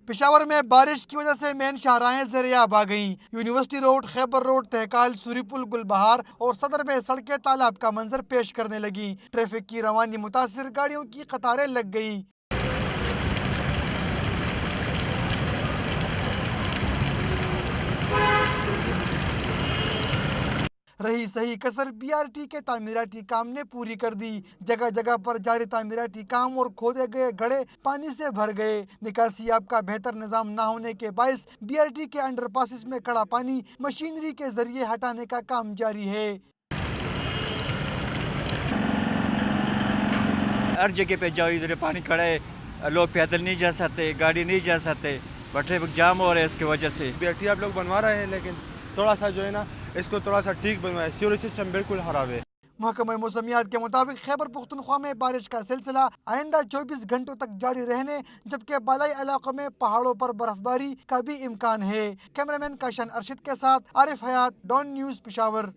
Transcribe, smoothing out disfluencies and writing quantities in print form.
پشاور میں بارش کی وجہ سے مین شاہراہیں زیریاب آ گئیں۔ یونیورسٹی روڈ، خیبر روڈ، تہکال، سوری پل، گل بہار اور صدر میں سڑکیں تالاب کا منظر پیش کرنے لگیں۔ ٹریفک کی روانی متاثر، گاڑیوں کی قطاریں لگ گئیں۔ رہی صحیح کسر بی آر ٹی کے تعمیراتی کام نے پوری کر دی۔ جگہ جگہ پر جاری تعمیراتی کام اور کھودے گئے گڑھے پانی سے بھر گئے۔ نکاسی آب کا بہتر نظام نہ ہونے کے باعث بی آر ٹی کے انڈر پاسز میں کھڑا پانی مشینری کے ذریعے ہٹانے کا کام جاری ہے۔ ہر جگہ پہ جاؤ ادھر پانی کھڑا ہے، لوگ پیدل نہیں جا سکتے، گاڑی نہیں جا سکتے، ٹریفک جام ہو رہا ہے اس کی وجہ سے۔ بی آر ٹی آپ لوگ بنوا رہے ہیں لیکن تھوڑا سا جو ہے نا اس کو تھوڑا سا ٹھیک بنوائے، سیوریج سسٹم بالکل خراب ہے۔ محکمہ موسمیات کے مطابق خیبر پختونخوا میں بارش کا سلسلہ آئندہ 24 گھنٹوں تک جاری رہنے جبکہ بالائی علاقوں میں پہاڑوں پر برف باری کا بھی امکان ہے۔ کیمرہ مین کاشان ارشد کے ساتھ عارف حیات، ڈان نیوز، پشاور۔